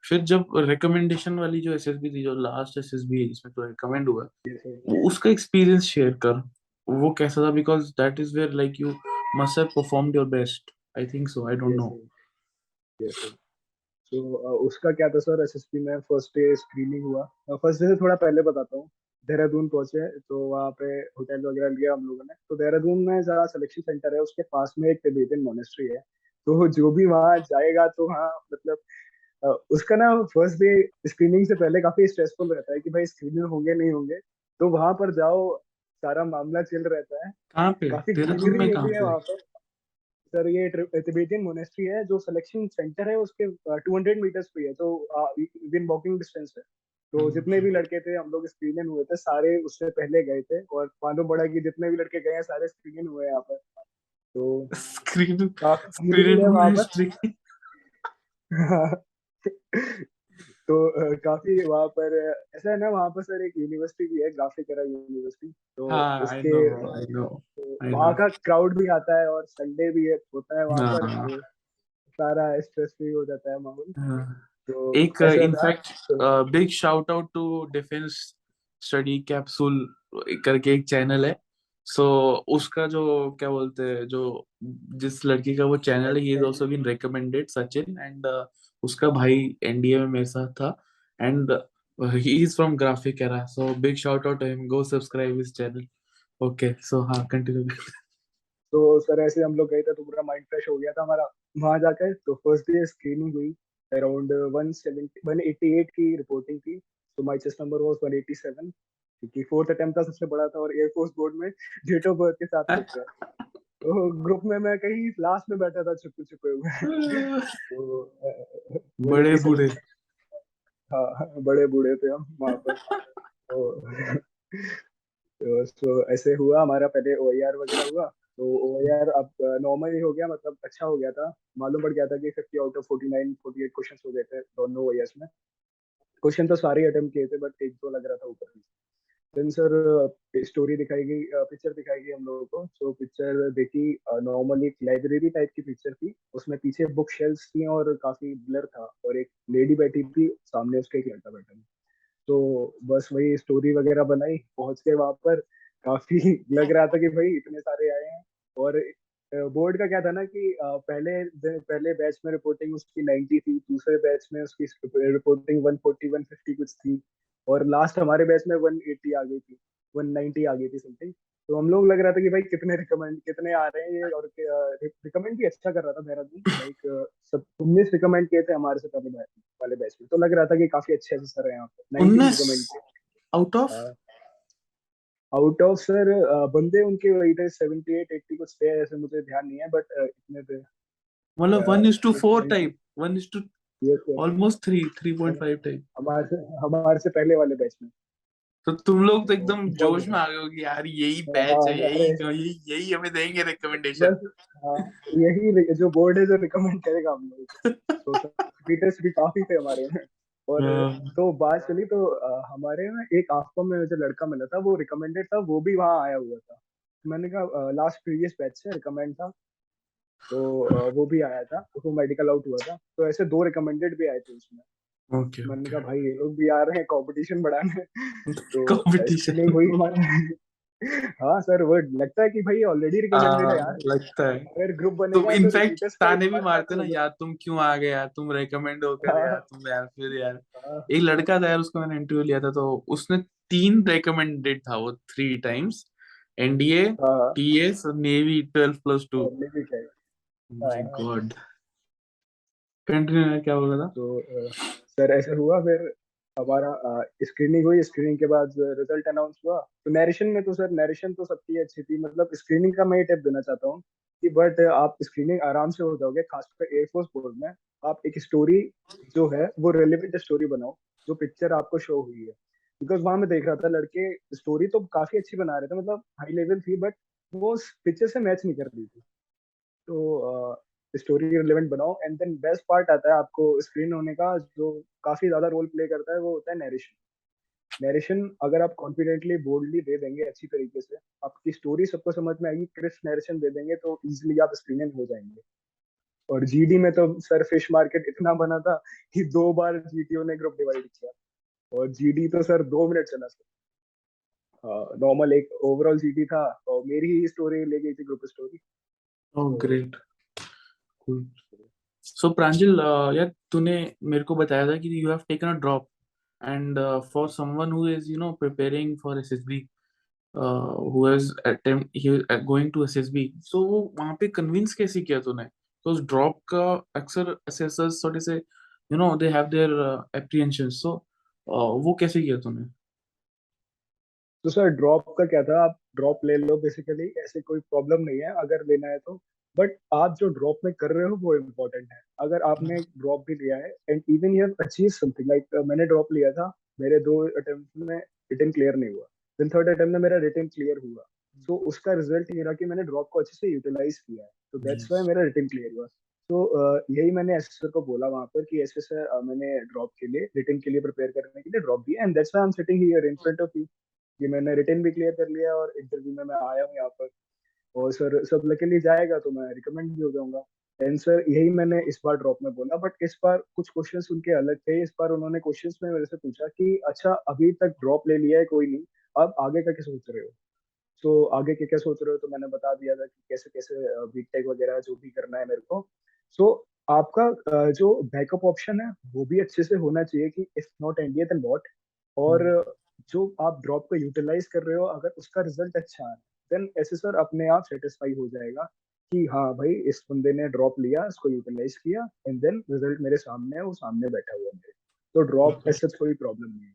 फिर जब रिकमेंडेशन वाली जो एसएसबी थी, जो लास्ट एसएसबी है जिसमें तो रिकमेंड हुआ, जैसे उसका एक्सपीरियंस शेयर कर। वो कैसा था, because that is where like you must have performed your best. I think so, I don't know. जैसे जैसे तो उसका क्या था सर, एसएसपी में फर्स्ट डे स्क्रीनिंग हुआ। फर्स्ट डे से थोड़ा पहले बताता हूँ। देहरादून पहुंचे तो वहाँ पे होटल वगैरह लिया हम लोगों ने। तो देहरादून में जहाँ सिलेक्शन सेंटर है उसके पास में एक तिबेटियन मोनेस्ट्री है। तो जो भी वहाँ जाएगा तो हाँ मतलब उसका ना फर्स्ट डे स्क्रीनिंग से पहले काफी स्ट्रेसफुल रहता है कि भाई स्क्रीनिंग होंगे नहीं होंगे। तो वहां पर जाओ, सारा मामला चिल रहता है। कहाँ पे, काफी देहरादून ग्रीनरी में कहाँ होती है पे? वहां पर। सर ये तिबेटियन मोनेस्ट्री है, जो सिलेक्शन सेंटर है उसके 200 मीटर्स पे है, तो विद वॉकिंग डिस्टेंस है। तो जितने भी लड़के थे हम लोग स्क्रीन इन हुए थे सारे उससे पहले गए थे, और मालूम पड़ा कि जितने भी लड़के गए हैं सारे स्क्रीन इन हुए हैं यहाँ पर। तो स्क्रीन काफी भीड़ भी स्क्रीन है वहां पर। हिस्ट्री। तो काफी वहां पर ऐसा है ना, वहां पर सर एक यूनिवर्सिटी भी है, ग्राफिक यूनिवर्सिटी। तो हाँ, आई उसके नो, आई नो, आई वहाँ नो। का क्राउड भी आता है, और संडे भी है होता है वहां पर, हाँ, तो सारा स्ट्रेस फ्री हो जाता है माहौल। हाँ। तो एक ऐसा था। इनफैक्ट तो big shout out to defence study capsule करके एक चैनल है। सो उसका जो क्या बोलते हैं, जो जिस लड़की का वो चैनल है, he is also been recommended, Sachin, and उसका भाई एनडीए में मेरे साथ था, and he is from Graphic Era, so big shout out to him, go subscribe his channel. Okay, so हाँ, कंटिन्यू। तो सर ऐसे हम लोग गए थे तो पूरा माइंड फ्रेश हो गया था हमारा वहां जाकर। तो फर्स्ट डे स्क्रीनिंग हुई, अराउंड 178 की रिपोर्टिंग थी। तो माई चेस्ट नंबर वाज 187, क्योंकि फोर्थ अटेम्प्ट था, सबसे बड़ा था, और एयरफोर्स बोर्ड में डेट ऑफ बर्थ के साथ लिखा है। तो ग्रुप में मैं कहीं लास्ट में बैठा था छुपे छुपे हुए। तो बड़े 187। बूढ़े। हाँ, बड़े बूढ़े थे हम वहां पर। तो ऐसे हुआ हमारा, पहले ओआईआर वगैरह हुआ। तो ओआईआर अब नॉर्मल ही हो गया, मतलब अच्छा हो गया था। मालूम पड़ गया था कि 50 आउट ऑफ 49 48 क्वेश्चन हो गए थे दोनों ओआईआर में। क्वेश्चन तो सारे अटेम्प्ट किए थे, बट एक दो लग रहा था ऊपर। देन सर स्टोरी दिखाई गई, पिक्चर दिखाई गई हम लोगों को। सो पिक्चर देखी, नॉर्मली एक लाइब्रेरी टाइप की पिक्चर थी। उसमें पीछे बुक शेल्फ्स थी और काफी ब्लर था, और एक लेडी बैठी थी सामने, उसके एक लड़का बैठा था। तो बस वही स्टोरी वगैरह बनाई, पहुंच के वहां पर काफी लग रहा था कि भाई इतने सारे आए हैं। और बोर्ड का क्या था ना कि पहले बैच में रिपोर्टिंग उसकी 90 थी, दूसरे बैच में उसकी रिपोर्टिंग 140 150 कुछ थी, और लास्ट हमारे बैच में 180 आ गई थी, 190 आ गई थी समथिंग। तो हम लोग लग रहा था कि भाई कितने आ रहे हैं ये, और रिकमेंड भी अच्छा कर रहा था देहरादून, लाइक सब 19 रिकमेंड किए थे हमारे से पहले वाले बैच में। तो लग रहा था कि काफी अच्छे से सर है यहाँ पे, 19 19 रिकमेंड आउट ऑफ? किए। आउट ऑफ सर बंदे उनके वही थे, 78 80 कुछ थे, ऐसे मुझे ध्यान नहीं है, बट इतने थे। मतलब 1:4 90। टाइप, 1 ये सर ऑलमोस्ट 3.5 टाइप। हमारे से पहले वाले बैच में। तो तुम लोग तो तो एकदम इतना जोश में बुरा। आ गए हो कि यार यही हाँ, बैच है, यही अरे यही यही हमें देंगे रिकमेंडेशन। बस, हाँ, यही जो बोर्ड है जो रिकमेंड करेगा हम लोगों को। तो सर रिपीटर्स भी काफी थे हमारे में। और हाँ। तो बात चली तो हमारे में एक आफ्को में जो लड़का मिला था वो रिकमेंडेड था, वो भी वहाँ आया हुआ था। मैंने कहा लास्ट प्रीवियस बैच से रिकमेंड था। तो वो भी आया था, उसको मेडिकल आउट हुआ था, तो ऐसे दो रिकमेंडेड भी आए थे उसमें। ओके, मैंने ओके। कहा भाई ये लोग भी आ रहे हैं कंपटीशन बढ़ाने। तो कंपटीशन। स्क्रीनिंग हुई हमारे। हाँ सर, वो लगता है कि भाई ऑलरेडी रिकमेंडेड है यार, लगता है। अगर ग्रुप तुम बनेगा तो इनफैक्ट रिपीटर्स का एक ताने भी बार मारते चांस ना, होगा। यार तुम क्यों आ गए यार, तुम रेकमेंड होकर यार, हाँ, तुम यार फिर यार। हाँ, एक लड़का था यार, उसको मैंने इंटरव्यू लिया था, तो उसने 3 रेकमेंडेड था वो, 3 टाइम्स। एनडीए, हाँ, टीएस और नेवी 12+2। और लिमिट है। माय हाँ, गॉड। कंटिन्यू, क्या बोल रहा था? तो सर ऐसा हुआ फिर हमारा स्क्रीनिंग हुई। स्क्रीनिंग के बाद रिजल्ट अनाउंस हुआ। तो नरेशन में तो सर नरेशन तो सबकी अच्छी थी, मतलब स्क्रीनिंग का मैं ये टिप देना चाहता हूँ कि बट आप स्क्रीनिंग आराम से हो जाओगे, खासकर एयरफोर्स बोर्ड में। आप एक स्टोरी जो है वो रेलिवेंट स्टोरी बनाओ, जो पिक्चर आपको शो हुई है। बिकॉज वहां मैं देख रहा था लड़के स्टोरी तो काफी अच्छी बना रहे थे, मतलब हाई लेवल थी, बट वो पिक्चर से मैच नहीं कर रही थी। तो स्टोरी रिलेवेंट बनाओ, एंड देन बेस्ट पार्ट आता है आपको स्क्रीन होने का, जो काफी ज्यादा रोल प्ले करता है, वो होता है नरेशन। नरेशन अगर आप कॉन्फिडेंटली बोल्डली दे देंगे अच्छी तरीके से, आपकी स्टोरी सबको समझ में आएगी, क्रिस्प नरेशन दे देंगे, तो इजिली आप स्क्रीन इन हो जाएंगे। और जीडी में तो सर फिश मार्केट इतना बना था कि 2 बार जीटीओ ने ग्रुप डिवाइड किया, और जीडी तो सर 2 मिनट चला सर। नॉर्मल एक ओवरऑल जीडी था, और मेरी ही स्टोरी ले गई थी ग्रुप स्टोरी। ओह, तो ग्रेट। कूल। सो प्रांजल, यार तूने मेरे को बताया था कि you have taken a drop, and for someone who is preparing for SSB, who has going to SSB, so वो वहां पे कन्विंस कैसे किया तूने? तो उस ड्रॉप का अक्सर असेसर्स थोड़े से दे हैव देयर एप्रीहेंशन, सो वो कैसे किया तूने? तो सर ड्रॉप का क्या था, आप ड्रॉप ले लो बेसिकली, ऐसे कोई प्रॉब्लम नहीं है अगर लेना है तो। बट आप जो ड्रॉप में कर रहे हो वो इम्पोर्टेंट है। अगर आपने ड्रॉप भी लिया है and even you have achieve something, like मैंने ड्रॉप लिया था, मेरे 2 अटेम्प्ट में रिटन क्लियर नहीं हुआ, देन थर्ड अटेम्प्ट में मेरा रिटन क्लियर हुआ। तो उसका रिजल्ट ये रहा कि मैंने ड्रॉप को अच्छे से यूटिलाइज किया है, तो दैट्स वाई Yes. मेरा रिटन क्लियर हुआ। तो यही मैंने एसेसर को बोला वहां पर कि ऐसे सर मैंने ड्रॉप के लिए रिटन के लिए प्रिपेयर करने के लिए ड्रॉप दिया, and that's why I am sitting here in front of you, कि मैंने रिटन भी क्लियर कर लिया और इंटरव्यू में मैं आया हूँ यहाँ पर, और सर सब लकीली जाएगा तो मैं रिकमेंड भी हो जाऊंगा। एंड सर यही मैंने इस बार ड्रॉप में बोला, बट इस बार कुछ क्वेश्चंस उनके अलग थे। इस बार उन्होंने क्वेश्चंस में मेरे से पूछा कि अच्छा अभी तक ड्रॉप ले लिया है कोई नहीं, अब आगे का क्या सोच रहे हो। तो आगे के क्या सोच रहे हो, तो मैंने बता दिया था कि कैसे कैसे बीटेक वगैरह जो भी करना है मेरे को। सो आपका जो बैकअप ऑप्शन है वो भी अच्छे से होना चाहिए कि if not NDA then what. और जो आप ड्रॉप को यूटिलाइज कर रहे हो, अगर उसका रिजल्ट अच्छा है देन ऐसे सर अपने आप सेटिस्फाई हो जाएगा कि हाँ भाई इस बंदे ने ड्रॉप लिया, इसको यूटिलाइज किया, एंड देन रिजल्ट मेरे सामने है, वो सामने बैठा हुआ है मेरे। तो ड्रॉप ऐसे कोई प्रॉब्लम नहीं है।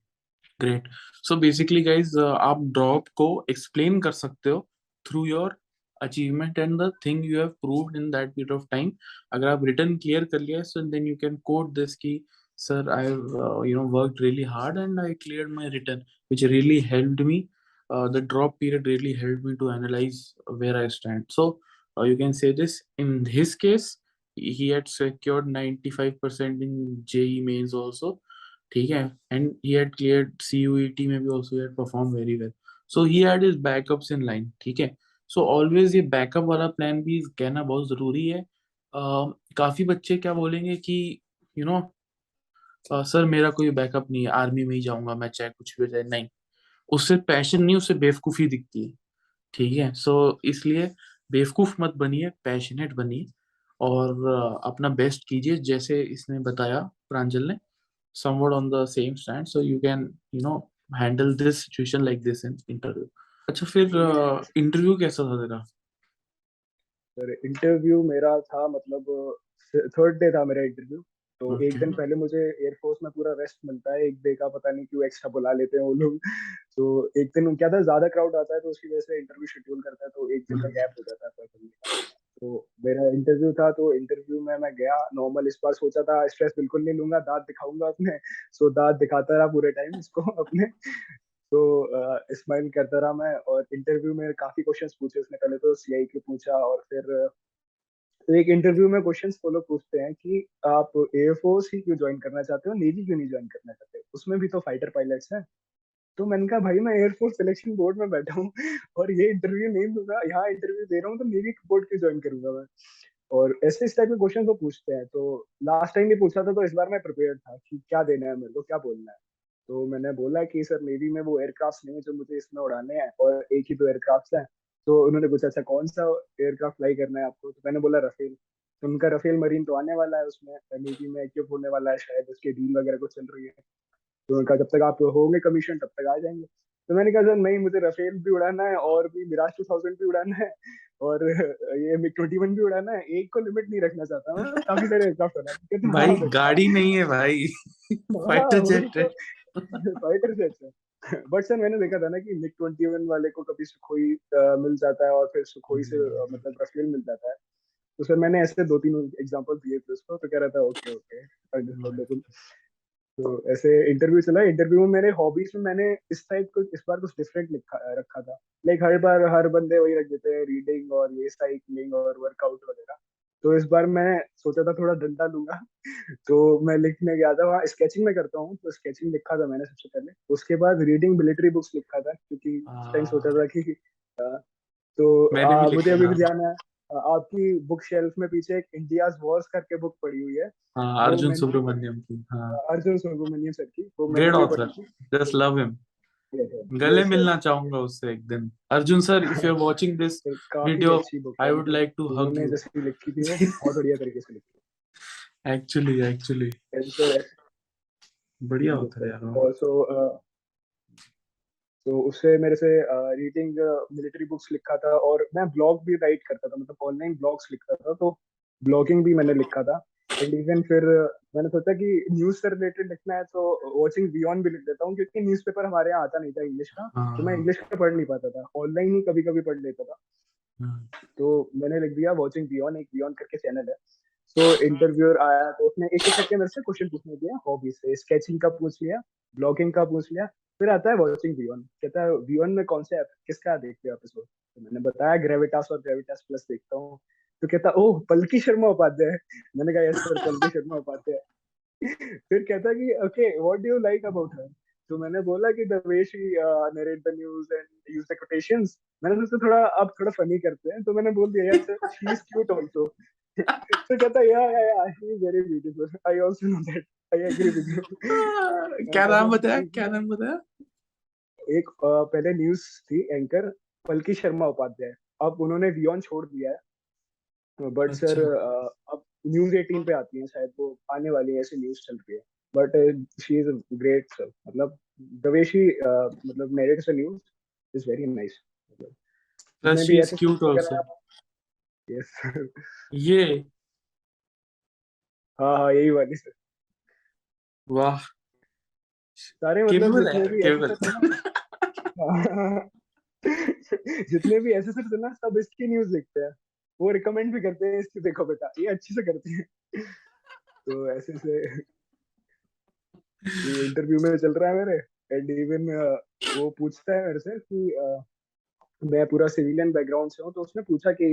ग्रेट। सो बेसिकली गाइज आप ड्रॉप को एक्सप्लेन कर सकते हो through your achievement and the thing you have proved in that period of time. अगर आप रिटर्न क्लियर कर लिया so then you can quote this की sir I worked really hard and I cleared my return which really helped me. The drop period really helped me to analyze where I stand. So you can say this in his case, he had secured 95% in JEE mains also. ठीक है, and he had cleared CUET में भी also he had performed very well. So he had his backups in line. ठीक है, so always ये backup वाला plan भी कहना बहुत जरूरी है। काफी बच्चे क्या बोलेंगे कि यू नो सर मेरा कोई बैकअप नहीं है, आर्मी में ही जाऊंगा मैं चाहे कुछ भी हो जाए। नहीं, उससे पैशन नहीं, उससे बेवकूफी दिखती है। ठीक है, सो इसलिए बेवकूफ मत बनिए, पैशनेट बनिए और अपना बेस्ट कीजिए जैसे इसने बताया प्रांजल ने, somewhat on the same stand so you can handle this situation like this in interview. अच्छा फिर इंटरव्यू कैसा था तेरा? सर इंटरव्यू मेरा था मतलब थर्ड डे था मेरा इंटरव्यू। तो एक ओके। दिन पहले मुझे एयरफोर्स में पूरा रेस्ट मिलता है, एक डे का पता नहीं क्यों एक्स्ट्रा बुला लेते हैं वो लोग। तो एक दिन क्या था, ज्यादा क्राउड आता है तो उसकी वजह से इंटरव्यू शेड्यूल करता है, तो एक दिन का गैप हो जाता है करने का। तो मेरा इंटरव्यू था, तो इंटरव्यू में मैं गया नॉर्मल। इस बार सोचा था स्ट्रेस बिल्कुल नहीं लूंगा, दांत दिखाऊंगा अपने। सो दांत दिखाता रहा पूरे टाइम इसको अपने। तो स्माइल करता रहा मैं, और इंटरव्यू में काफी क्वेश्चंस पूछे उसने। पहले तो सीआई के पूछा, और फिर तो एक इंटरव्यू में क्वेश्चंस वो लोग पूछते हैं कि आप एयरफोर्स ही क्यों ज्वाइन करना चाहते हो, नेवी क्यों नहीं ज्वाइन करना चाहते, उसमें भी तो फाइटर पायलट्स हैं। तो मैंने कहा भाई मैं एयरफोर्स सिलेक्शन बोर्ड में बैठा हूँ और ये इंटरव्यू नहीं दूंगा, यहाँ इंटरव्यू दे रहा हूँ, तो नेवी बोर्ड क्यों ज्वाइन करूंगा मैं। और ऐसे इस टाइप के क्वेश्चन वो पूछते हैं। तो लास्ट टाइम भी पूछा था, तो इस बार मैं प्रिपेयर था कि क्या देना है मेरे को, क्या बोलना है। तो मैंने बोला कि सर नेवी में वो एयरक्राफ्ट नहीं है जो मुझे इसमें उड़ाने हैं, और एक ही तो एयरक्राफ्ट है। तो उन्होंने पूछा अच्छा कौन सा एयरक्राफ्ट फ्लाई करना है आपको, तो मैंने बोला रफेल। तो उनका रफेल मरीन तो आने वाला है, उसमें नेवी में इक्विप होने वाला है, शायद उसकी डील वगैरह कुछ चल रही है। तो उनका जब तक आप होंगे कमीशन तब तक आ जाएंगे। तो मैंने कहा सर नहीं, मुझे रफेल भी उड़ाना है और भी मिराज 2000 भी उड़ाना है, और ये मिग 21 भी उड़ाना है, एक को लिमिट नहीं रखना चाहता मैं, काफी सारे एयरक्राफ्ट उड़ाना है। कहते भाई हाँ बेटा। गाड़ी नहीं है भाई, हाँ फाइटर वही जेट है। तो, फाइटर जेट है। बट सर मैंने देखा था ना कि मिग 21 वाले को कभी सुखोई मिल जाता है, और फिर सुखोई से मतलब रफेल मिल जाता है। तो सर मैंने ऐसे 2-3 एग्जांपल दिए थे उसको, तो कह रहा था ओके ओके अंडरस्टैंडेबल। तो ऐसे इंटरव्यू चला। इंटरव्यू में मेरे हॉबीज में मैंने इस बार कुछ डिफरेंट लिखा रखा था। लाइक हर बार हर बंदे वही रख देते हैं, रीडिंग और ये साइकिलिंग और वर्कआउट वगैरह। तो इस बार मैं सोचा था थोड़ा डंडा लूंगा। तो मैं लिखने गया था वहाँ, स्केचिंग में करता हूँ, तो स्केचिंग लिखा था मैंने सबसे पहले। उसके बाद रीडिंग मिलिट्री बुक्स लिखा था, क्योंकि उस टाइम सोचा था कि तो मैंने भी मुझे लिखा अभी भी था। ध्यान है। आपकी बुक शेल्फ में पीछे एक इंडियाज वॉर्स करके बुक पड़ी हुई है। हाँ, वो अर्जुन मैंने सुब्रमण्यम की, हाँ। अर्जुन सुब्रमण्यम सर की, वो मैंने ग्रेट अभी ऑथर, पढ़ी थी। जस्ट तो लव हिम। गले यस मिलना यस, चाहूंगा उससे एक दिन। Arjun sir, if you are watching this काफी वीडियो, अच्छी बुक आई है, वुड मतलब लाइक टू हग उन्होंने यू। जैसे लिखी थी वो बहुत बढ़िया तरीके से लिखी एक्चुअली थी सर। बढ़िया होता है यार वो। ऑल्सो तो उससे मेरे से रीडिंग मिलिट्री बुक्स लिखा था, और मैं ब्लॉग भी राइट करता था, मतलब ऑनलाइन ब्लॉग्स लिखता था, तो ब्लॉगिंग भी मैंने लिखा था। एंड इवन फिर मैंने सोचा कि न्यूज से रिलेटेड लिखना है, तो वॉचिंग बियॉन्ड भी लिख देता हूँ, क्योंकि न्यूज़पेपर हमारे यहाँ आता नहीं था इंग्लिश का। तो मैं हाँ इंग्लिश का पढ़ नहीं पाता था, ऑनलाइन ही कभी कभी पढ़ लेता था। हाँ तो मैंने लिख दिया वॉचिंग बियॉन्ड, एक बियॉन्ड करके चैनल है। सो इंटरव्यूअर आया तो उसने एक एक करके मेरे से क्वेश्चन पूछने दिया, हॉबी से स्केचिंग का पूछ लिया, ब्लॉगिंग का पूछ लिया, फिर आता है वॉचिंग V1, कहता है V1 में कौन से किसका देखते हो एपिसोड, तो मैंने बताया ग्रेविटास और ग्रेविटास प्लस देखता हूँ। तो कहता ओह पलकी शर्मा उपाध्याय, मैंने कहा यस सर पलकी शर्मा उपाध्याय। फिर कहता कि okay what do you like about her, तो मैंने बोला कि the way she narrate the news and use the quotations, मैंने सोचा थोड़ा अब थोड़ा फनी करते हैं, तो मैंने बोल दिया yes sir she is cute also. तो कहता या she is very beautiful, I also know that, I agree with you. मैं क्या कहा नाम सर बताया, थैंक क्या यू। नाम बताया? एक पहले न्यूज थी एंकर पलकी शर्मा उपाध्याय, अब उन्होंने वियॉन छोड़ दिया है, बट सर अच्छा, अब न्यूज 18 पे आती है शायद, वो आने वाली है ऐसी न्यूज चल रही है, but she is great sir, मतलब द वे शी मतलब narrates the news is very nice, मतलब प्लस जितने शी भी इज ऐसे क्यूट वगैरह आल्सो। है। यस ये हाँ हाँ यही वाली सर, वाह, सारे मतलब केपेबल है जितने यार, भी ऐसे सर थे केपेबल। ना जितने भी ऐसे सर थे ना सब इसकी न्यूज देखते हैं, वो रिकमेंड भी करते हैं इसकी देखो बेटा ये अच्छे से करते हैं। तो ऐसे से ये इंटरव्यू में चल रहा है मेरे, एंड इवन वो पूछता है मेरे से कि मैं पूरा सिविलियन बैकग्राउंड से हूँ, तो उसने पूछा कि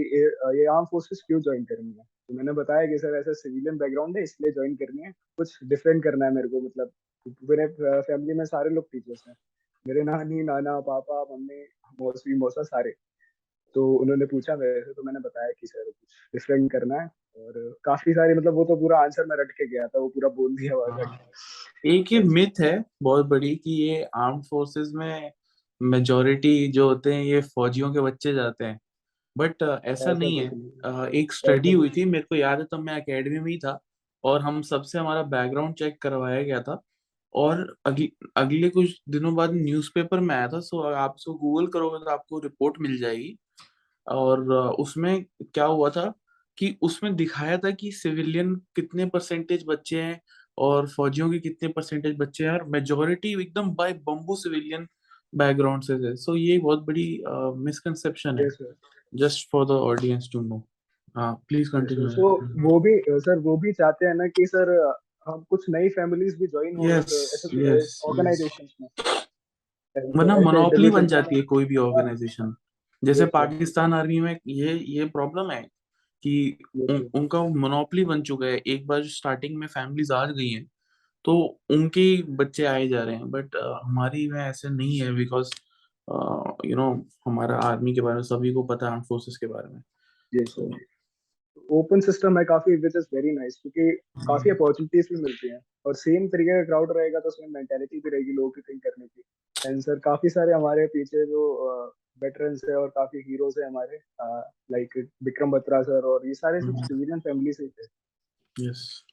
ये आर्म फोर्सेस क्यों ज्वाइन करनी है, तो मैंने बताया कि सर ऐसा सिविलियन बैकग्राउंड है इसलिए ज्वाइन करनी है, कुछ डिफरेंट करना है मेरे को, मतलब मेरे फैमिली में सारे लोग टीचर्स हैं, मेरे नानी नाना पापा मम्मी मौसी मौसा सारे, तो उन्होंने पूछा मेरे से, तो मैंने बताया कि सर कुछ डिफरेंट करना है, और काफी सारी मतलब वो तो पूरा आंसर मैं रट के गया था, वो पूरा बोल दिया हुआ हाँ, एक ये था। मिथ है बहुत बड़ी कि ये आर्म फोर्सेस में मेजोरिटी जो होते हैं ये फौजियों के बच्चे जाते हैं, बट ऐसा ऐसा नहीं है। कुछ नहीं, एक ऐसा स्टडी हुई कुछ थी, मेरे को याद है तब मैं एकेडमी में ही था, और हम सबसे हमारा बैकग्राउंड चेक करवाया गया था, और अगले कुछ दिनों बाद न्यूज़पेपर में आया था, सो आप इसको गूगल करोगे तो आपको रिपोर्ट मिल जाएगी। और उसमें क्या हुआ था कि उसमें दिखाया था कि सिविलियन कितने परसेंटेज बच्चे हैं और फौजियों के कितने परसेंटेज बच्चे हैं, और मेजोरिटी एकदम बाय बम्बू सिविलियन बैकग्राउंड से थे। सो ये बहुत बड़ी मिसकंसेप्शन है, yes sir. Just for the audience to know. हाँ, please yes sir, continue. So वो भी सर वो भी चाहते हैं ना कि सर हम कुछ नई फैमिलीज भी ज्वाइन हो यस, इस ऐसे यस, यस। ऑर्गेनाइजेशंस में, वरना ऐसे मोनोपोली इंटरव्यू बन चलता है जाती ना। है कोई भी हाँ ऑर्गेनाइजेशन। जैसे यस सर, पाकिस्तान आर्मी में ये प्रॉब्लम है कि यस सर, उनका मोनोपोली बन चुका है, एक बार स्टार्टिंग में फैमिलीज आ गई हैं तो उनके ही बच्चे आए जा रहे हैं, बट हमारी में ऐसे नहीं है, बिकॉज यू नो हमारा आर्मी के बारे में सभी को पता है, आर्म फोर्सेस के बारे में। यस तो सर। ओपन सिस्टम है काफी, विच इज वेरी नाइस, क्योंकि काफी अपॉर्चुनिटीज भी मिलती हैं, और सेम तरीके का क्राउड रहेगा तो सेम मेंटेलिटी भी रहेगी लोगों की थिंक करने की। एंड सर काफी सारे हमारे पीछे जो वेटरन्स है और काफी हीरोज है हमारे, लाइक विक्रम बत्रा सर, और ये सारे सब सिविलियन फैमिली से ही थे। यस,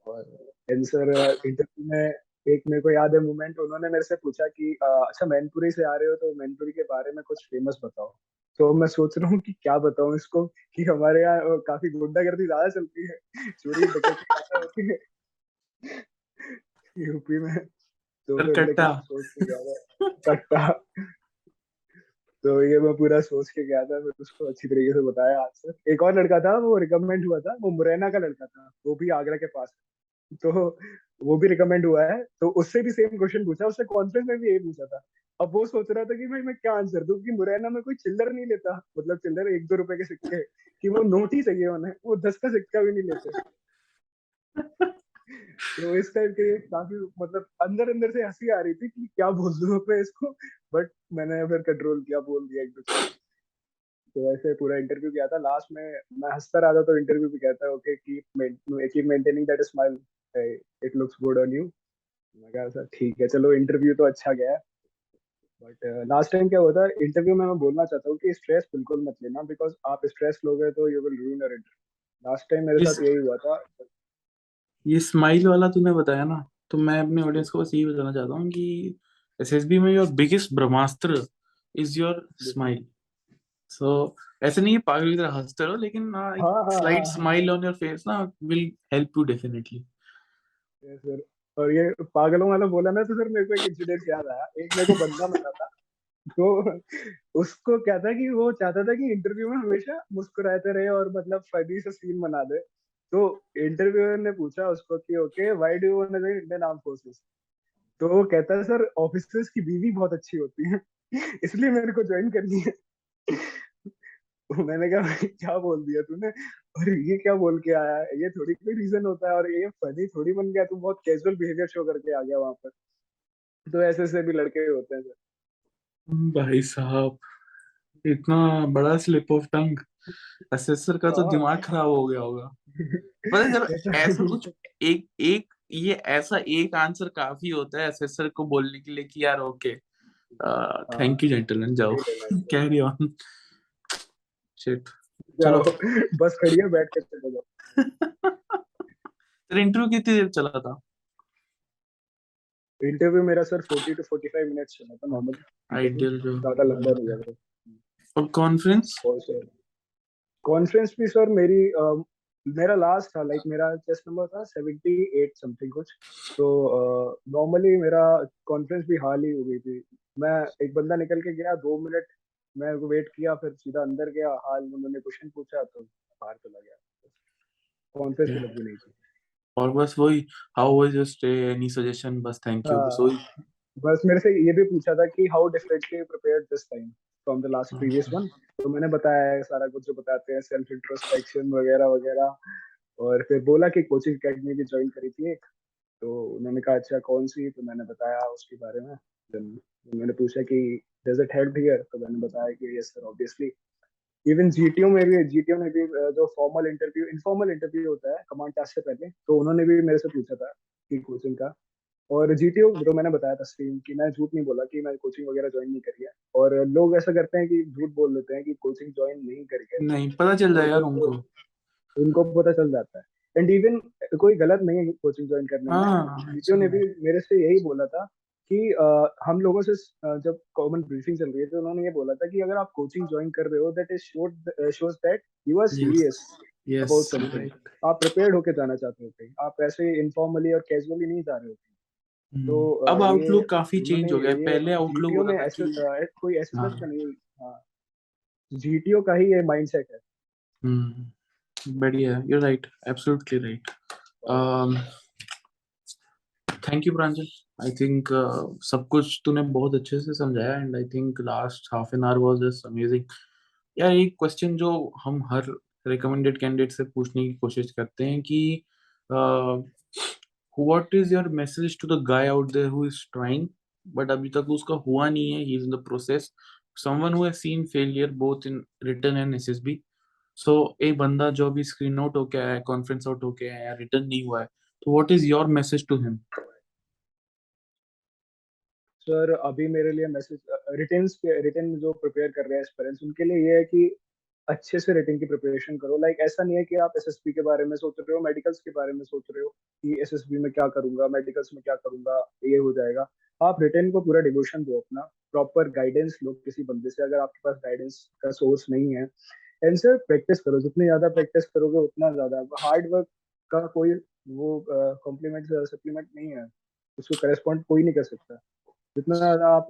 और एंड सर इंटरव्यू में एक मेरे को याद है मोमेंट, उन्होंने मेरे से पूछा कि अच्छा मैनपुरी से आ रहे हो तो मैनपुरी के बारे में कुछ फेमस बताओ, तो मैं सोच रहा हूँ कि क्या बताऊं इसको, कि हमारे यहाँ काफी गुंडागर्दी ज्यादा चलती है, चोरी डकैती ज्यादा होती है यूपी में, तो फिर कलकत्ता। लेकिन सोच के गया था कट्टा, तो ये मैं पूरा सोच के गया था, फिर उसको अच्छी तरीके से बताया आंसर। एक और लड़का था वो रिकमेंड हुआ था, वो मुरैना का लड़का था, वो भी आगरा के पास, तो वो भी रिकमेंड हुआ है, तो उससे भी सेम क्वेश्चन पूछा, उससे कॉन्फ्रेंस में भी यही पूछा था। अब वो सोच रहा था कि भाई मैं क्या आंसर दूं, कि मुरैना में कोई चिल्लर नहीं लेता, मतलब चिल्लर 1-2 रुपए के सिक्के, कि वो नोट ही चाहिए उन्हें, वो 10 का सिक्का भी नहीं लेते। तो इस टाइप के काफी मतलब अंदर अंदर से हंसी आ रही थी कि क्या बोल दूं मैं इसको, बट मैंने फिर कंट्रोल किया, बोल दिया एक दो चीज। तो ऐसे पूरा इंटरव्यू किया था, लास्ट में मैं हंसता रहा था, तो इंटरव्यू भी कहता है okay keep maintaining that smile, it looks good on you. मैं कहा सर ठीक है, चलो इंटरव्यू तो अच्छा गया, बट लास्ट टाइम क्या हुआ था इंटरव्यू में, मैं बोलना चाहता हूँ कि स्ट्रेस बिल्कुल मत लेना, बिकॉज आप स्ट्रेस लोगे तो you will रूइन your interview. Last time मेरे इस साथ यही हुआ था। ये स्माइल वाला तूने बताया ना, तो मैं अपने ऑडियंस को बस यही बताना चाहता हूँ कि एसएसबी में your biggest brahmastra is your smile. So ऐसे नहीं है पागल की तरह हंसते रहो, लेकिन एक हाँ हाँ हाँ स्लाइट हाँ स्माइल ऑन योर फेस ना will help you definitely. yes, sir. और ये पागलों वाला बोला ना, तो सर मेरे को एक इंसिडेंट याद आया, एक मेरे को बंदा मिला था, तो उसको क्या था कि वो चाहता था कि इंटरव्यू में हमेशा मुस्कुराते रहे और मतलब फनी सा सीन बना दे, तो इंटरव्यूअर ने पूछा उसको कि okay why do you want to join Indian arm forces, तो वो कहता है सर ऑफिसर्स की बीवी बहुत अच्छी होती है इसलिए मेरे को ज्वाइन करनी है मैंने कहा भाई क्या बोल दिया तूने, और ये क्या बोल के आया है, ये थोड़ी कोई रीजन होता है, और ये फनी थोड़ी बन गया, तू बहुत कैजुअल बिहेवियर शो करके आ गया वहां पर। तो ऐसे ऐसे भी लड़के होते हैं सर। भाई साहब, इतना बड़ा स्लिप ऑफ टंग, असेसर का तो हाँ दिमाग खराब हो गया होगा। पता है जरा, ऐसा ऐसा कुछ एक एक ये ऐसा एक आंसर काफी होता है असेसर को बोलने के लिए कि यार ओके, हाँ थैंक यू जेंटलमैन, जाओ ले लेना चाहिए। Carry on. शिट। चलो। जाओ बस खड़ी है बैठ के चले जाओ। तेरा इंटरव्यू कितनी देर चला था? इंटरव्यू मेरा सर 40 to 45 मिनट्स चला था नॉर्मल इंटरव्यू, आइडियल जो। ज्यादा लंबा नहीं गया और कॉन्फ्रेंस? था। कॉन्फ्रेंस भी सर मेरी मेरा लास्ट था, लाइक मेरा चेस्ट नंबर था 78 समथिंग कुछ। तो नॉर्मली मेरा कॉन्फ्रेंस भी हाल ही हो गई थी। मैं एक बंदा निकल के गया 2 मिनट, मैं वेट किया, फिर सीधा अंदर गया, हाल उन्होंने क्वेश्चन पूछा तो बाहर चला गया। कॉन्फ्रेंस भी लगी नहीं थी। और बस वही, how was your stay, any suggestion, बस थैंक यू, बस हाँ वही। बस मेरे से ये भी पूछा था कि how differently prepared this time from the last previous अच्छा। वन। तो मैंने बताया है सारा कुछ जो बताते हैं, सेल्फ इंट्रोस्पेक्शन वगैरह वगैरह। और फिर बोला कि कोचिंग एकेडमी भी ज्वाइन करी थी एक। तो उन्होंने कहा अच्छा कौन सी, तो मैंने बताया उसके बारे में। Then उन्होंने पूछा कि डज इट हेल्प हियर, तो मैंने बताया कि yes sir obviously. Even GTO में भी जो फॉर्मल इंटरव्यू इनफॉर्मल इंटरव्यू होता है कमांड टास्क से पहले, तो उन्होंने भी मेरे से पूछा था कि कोचिंग का। और जीटीओ तो मैंने बताया था सेम कि मैं झूठ नहीं बोला कि मैं कोचिंग वगैरह ज्वाइन नहीं करी है। और लोग ऐसा करते हैं कि झूठ बोल देते हैं कि कोचिंग ज्वाइन नहीं करी है। नहीं, पता चल जाए तो यार जब उनको। उनको पता चल जाता है, एंड इवन कोई गलत नहीं है कोचिंग ज्वाइन करने में। हाँ, जीटीओ ने भी मेरे से यही बोला था कि हम लोगों से जब कॉमन ब्रीफिंग चल रही है तो उन्होंने ये बोला था कि अगर आप कोचिंग ज्वाइन कर रहे हो that is shows that you are yes, serious yes, about something. Right. आप प्रिपेयर्ड होके जाना चाहते हो कहीं, आप ऐसे इनफॉर्मली और कैजुअली नहीं जा रहे हो। तो अब ये आउटलुक काफी उन्होंने चेंज हो गया, ये पहले आउटलुक जीटीओ होता ने था कि कोई एसएसएस हाँ। का नहीं। हाँ जीटीओ का ही ये माइंडसेट है। बढ़िया, you right, absolutely right. Thank you Pranjal. I think सब कुछ तूने बहुत अच्छे से समझाया, and I think last half an hour was just amazing. यार एक क्वेश्चन जो हम हर रिकमेंडेड कैंडिडेट से पूछने की कोशिश करते हैं कि what is your message to the guy out there who is trying, but अभी तक उसका हुआ नहीं है, he is in the process, someone who has seen failure both in written and SSB. So एक बंदा जो अभी स्क्रीन आउट होके आया है, कॉन्फ्रेंस आउट होके आया है, या रिटर्न नहीं हुआ है, तो what is your message to him? Sir अभी मेरे लिए मैसेज रिटन जो प्रिपेयर कर रहे हैं एस्पिरेंट्स उनके लिए ये है कि अच्छे से रिटन की प्रिपरेशन करो। लाइक ऐसा नहीं है कि आप एसएसबी के बारे में सोच रहे हो, मेडिकल्स के बारे में सोच रहे हो कि एसएसबी में क्या करूंगा, मेडिकल्स में क्या करूंगा, ये हो जाएगा। आप रिटन को पूरा डिवोशन दो अपना, प्रॉपर गाइडेंस लो किसी बंदे से अगर आपके पास गाइडेंस का सोर्स नहीं है। एंड सर प्रैक्टिस करो, जितनी ज्यादा प्रैक्टिस करोगे उतना ज्यादा। हार्ड वर्क का कोई वो कॉम्प्लीमेंट सप्लीमेंट नहीं है, उसको करस्पॉन्ड कोई नहीं कर सकता। जितना ज्यादा आप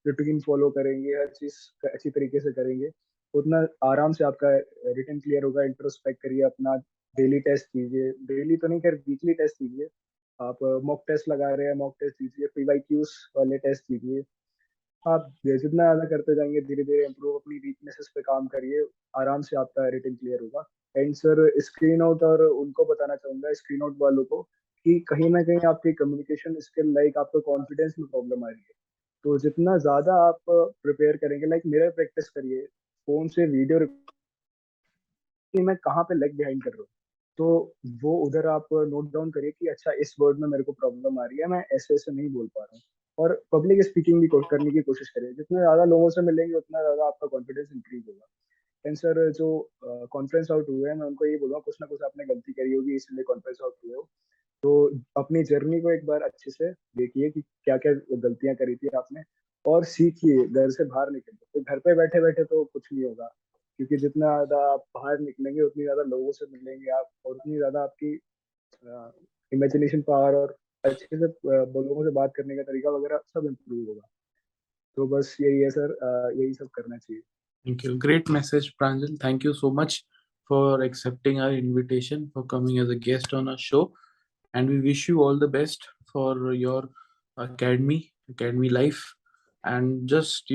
रूटीन फॉलो करेंगे, हर चीज अच्छी तरीके से करेंगे, उतना आराम से आपका रिटन क्लियर होगा। इंट्रोस्पेक्ट करिए अपना, डेली टेस्ट कीजिए, डेली तो नहीं कर वीकली टेस्ट कीजिए। आप मॉक टेस्ट लगा रहे हैं, मॉक टेस्ट कीजिए, पीवाईक्यूज वाले टेस्ट कीजिए। आप जितना ज्यादा करते जाएंगे धीरे धीरे इम्प्रूव, अपनी वीकनेसेस पे काम करिए, आराम से आपका रिटन क्लियर होगा। एंड सर स्क्रीन आउट और उनको बताना चाहूंगा, स्क्रीन आउट वालों को, कि कहीं ना कहीं आपकी कम्युनिकेशन स्किल, लाइक आपको कॉन्फिडेंस में प्रॉब्लम आ रही है। तो जितना ज्यादा आप प्रिपेयर करेंगे, लाइक मिरर प्रैक्टिस करिए, फोन से वीडियो कि मैं कहाँ पे लेग बिहाइंड कर रहा हूँ। तो वो उधर आप नोट डाउन करिए कि अच्छा इस वर्ड में मेरे को प्रॉब्लम आ रही है, मैं ऐसे ऐसे नहीं बोल पा रहा हूँ। और पब्लिक स्पीकिंग भी करने की कोशिश करिए, जितने ज्यादा लोगों से मिलेंगे उतना ज्यादा आपका कॉन्फिडेंस इंक्रीज होगा। एंड सर जो कॉन्फ्रेंस आउट हुए हैं, मैं उनको ये बोलूँगा कुछ ना कुछ आपने गलती करी होगी इसलिए कॉन्फ्रेंस आउट हुए हो। तो अपनी जर्नी को एक बार अच्छे से देखिए कि क्या क्या गलतियां करी थी आपने, और सीखिए, घर से बाहर निकलिए। तो घर पे बैठे बैठे तो कुछ नहीं होगा, क्योंकि जितना ज्यादा आप बाहर निकलेंगे उतनी ज्यादा लोगों से मिलेंगे आप, और उतनी ज्यादा आपकी इमेजिनेशन पावर और अच्छे से लोगों से बात करने का तरीका वगैरह सब इम्प्रूव होगा। तो बस यही है सर, यही सब करना चाहिए। Thank you, great message Pranjal, thank you so much for accepting our invitation, for coming as a guest on our show, and we wish you all the best for your academy life. And just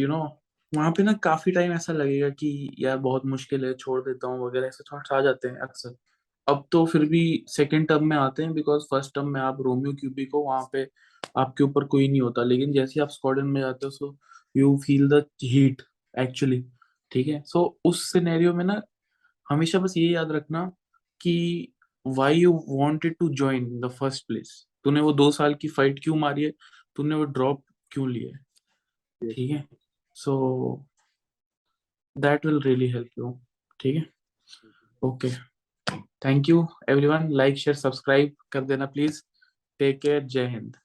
वहाँ पे ना काफी टाइम ऐसा लगेगा कि यार बहुत मुश्किल है, छोड़ देता हूँ वगैरह, ऐसे थॉट्स आ जाते हैं अक्सर। अब तो फिर भी सेकंड टर्म में आते हैं, बिकॉज फर्स्ट टर्म में आप रोमियो क्यूपिक हो, वहां पे आपके ऊपर कोई नहीं होता, लेकिन जैसे ही आप स्क्वाड्रन में जाते हो, so you feel the heat actually. ठीक है, सो उस सिनेरियो में ना हमेशा बस ये याद रखना कि why you wanted to join in the first place. तूने वो 2 साल की फाइट क्यों मारी है, तूने वो ड्रॉप क्यों लिया है। Yes. ठीक है, so that will really help you. ठीक है, okay, thank you everyone. Like share subscribe कर देना प्लीज। टेक केयर, जय हिंद।